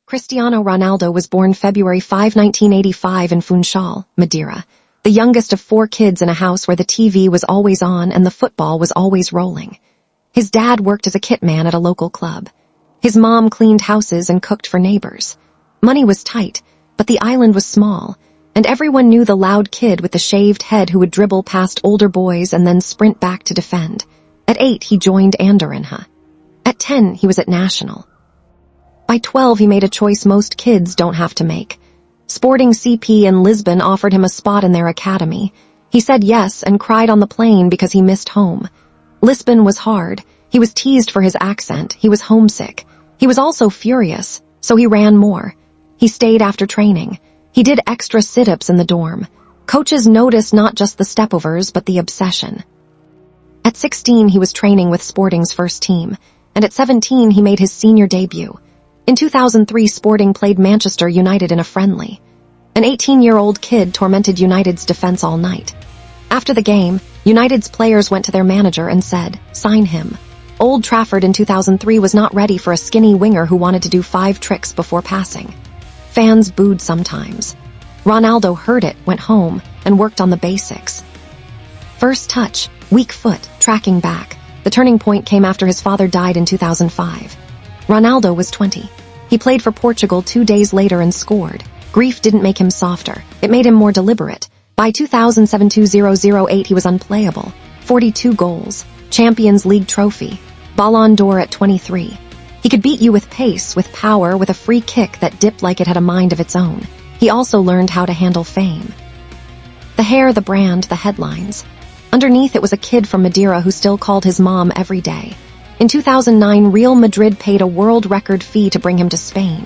Cristiano Ronaldo was born February 5, 1985 in Funchal, Madeira, the youngest of 4 kids in a house where the TV was always on and the football was always rolling. His dad worked as a kit man at a local club. His mom cleaned houses and cooked for neighbors. Money was tight, but the island was small, and everyone knew the loud kid with the shaved head who would dribble past older boys and then sprint back to defend. At 8, he joined Andorranha. At 10, he was at National. By 12, he made a choice most kids don't have to make. Sporting CP in Lisbon offered him a spot in their academy. He said yes and cried on the plane because he missed home. Lisbon was hard. He was teased for his accent. He was homesick. He was also furious, so he ran more. He stayed after training. He did extra sit-ups in the dorm. Coaches noticed not just the stepovers, but the obsession. At 16, he was training with Sporting's first team, and at 17, he made his senior debut. In 2003, Sporting played Manchester United in a friendly. An 18-year-old kid tormented United's defense all night. After the game, United's players went to their manager and said, "Sign him." Old Trafford in 2003 was not ready for a skinny winger who wanted to do 5 tricks before passing. Fans booed sometimes. Ronaldo heard it, went home, and worked on the basics. First touch, weak foot, tracking back. The turning point came after his father died in 2005. Ronaldo was 20. He played for Portugal 2 days later and scored. Grief didn't make him softer. It made him more deliberate. By 2007-2008, he was unplayable. 42 goals. Champions League trophy. Ballon d'Or at 23. He could beat you with pace, with power, with a free kick that dipped like it had a mind of its own. He also learned how to handle fame. The hair, the brand, the headlines. Underneath it was a kid from Madeira who still called his mom every day. In 2009, Real Madrid paid a world record fee to bring him to Spain.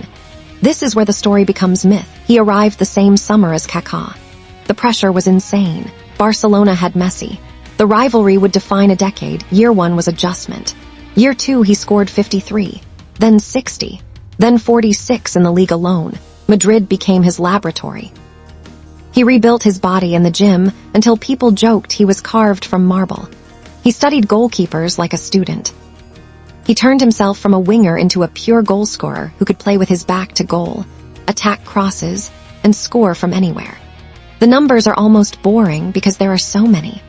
This is where the story becomes myth. He arrived the same summer as Kaká. The pressure was insane. Barcelona had Messi. The rivalry would define a decade. Year 1 was adjustment. Year 2, he scored 53, then 60, then 46 in the league alone. Madrid became his laboratory. He rebuilt his body in the gym until people joked he was carved from marble. He studied goalkeepers like a student. He turned himself from a winger into a pure goalscorer who could play with his back to goal, attack crosses, and score from anywhere. The numbers are almost boring because there are so many.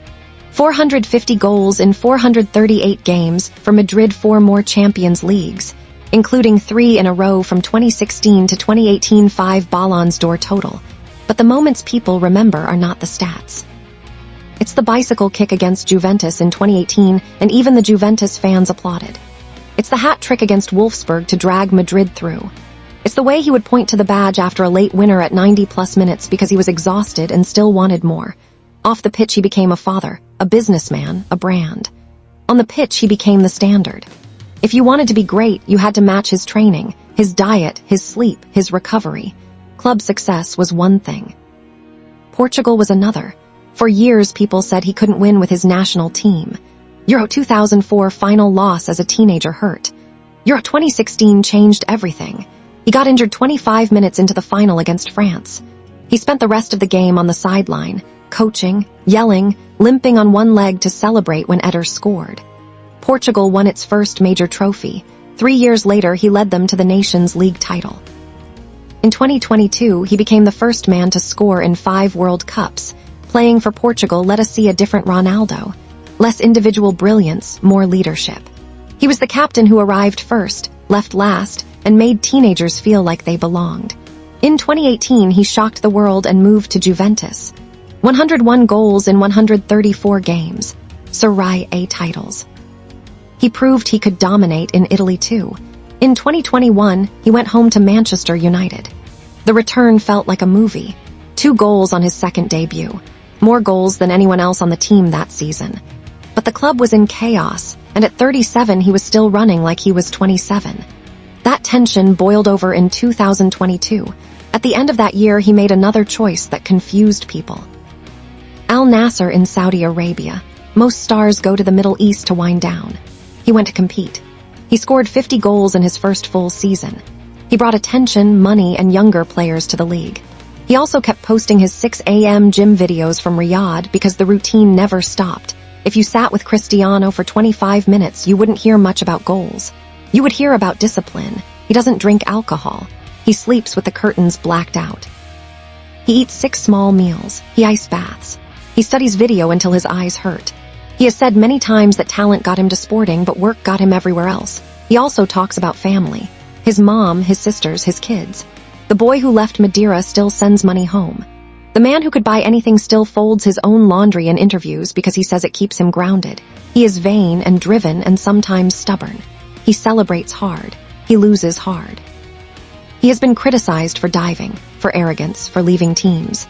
450 goals in 438 games for Madrid, 4 more Champions Leagues, including 3 in a row from 2016 to 2018, 5 Ballons d'Or total. But the moments people remember are not the stats. It's the bicycle kick against Juventus in 2018, and even the Juventus fans applauded. It's the hat trick against Wolfsburg to drag Madrid through. It's the way he would point to the badge after a late winner at 90-plus minutes because he was exhausted and still wanted more. Off the pitch, he became a father, a businessman, a brand. On the pitch, he became the standard. If you wanted to be great, you had to match his training, his diet, his sleep, his recovery. Club success was one thing. Portugal was another. For years, people said he couldn't win with his national team. Euro 2004 final loss as a teenager hurt. Euro 2016 changed everything. He got injured 25 minutes into the final against France. He spent the rest of the game on the sideline, coaching, yelling, limping on one leg to celebrate when Eder scored. Portugal won its first major trophy. 3 years later, he led them to the Nations League title. In 2022, he became the first man to score in 5 World Cups. Playing for Portugal let us see a different Ronaldo. Less individual brilliance, more leadership. He was the captain who arrived first, left last, and made teenagers feel like they belonged. In 2018, he shocked the world and moved to Juventus. 101 goals in 134 games. Serie A titles. He proved he could dominate in Italy too. In 2021, he went home to Manchester United. The return felt like a movie. 2 goals on his second debut. More goals than anyone else on the team that season. But the club was in chaos, and at 37 he was still running like he was 27. That tension boiled over in 2022. At the end of that year, he made another choice that confused people. Al Nassr in Saudi Arabia. Most stars go to the Middle East to wind down. He went to compete. He scored 50 goals in his first full season. He brought attention, money, and younger players to the league. He also kept posting his 6 a.m. gym videos from Riyadh because the routine never stopped. If you sat with Cristiano for 25 minutes, you wouldn't hear much about goals. You would hear about discipline. He doesn't drink alcohol. He sleeps with the curtains blacked out. He eats 6 small meals. He ice baths. He studies video until his eyes hurt. He has said many times that talent got him to sporting, but work got him everywhere else. He also talks about family. His mom, his sisters, his kids. The boy who left Madeira still sends money home. The man who could buy anything still folds his own laundry in interviews because he says it keeps him grounded. He is vain and driven and sometimes stubborn. He celebrates hard. He loses hard. He has been criticized for diving, for arrogance, for leaving teams.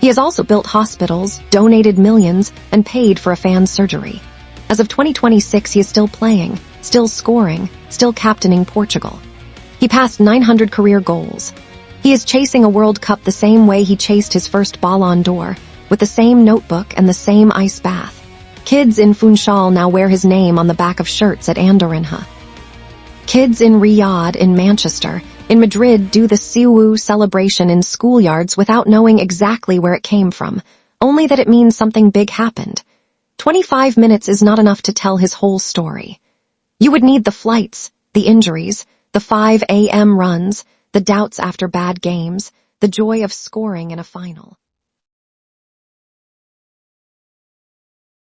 He has also built hospitals, donated millions, and paid for a fan's surgery. As of 2026, he is still playing, still scoring, still captaining Portugal. He passed 900 career goals. He is chasing a World Cup the same way he chased his first Ballon d'Or, with the same notebook and the same ice bath. Kids in Funchal now wear his name on the back of shirts at Andorinha. Kids in Riyadh, in Manchester, in Madrid do the Siwu celebration in schoolyards without knowing exactly where it came from, only that it means something big happened. 25 minutes is not enough to tell his whole story. You would need the flights, the injuries, the 5 a.m. runs, the doubts after bad games, the joy of scoring in a final.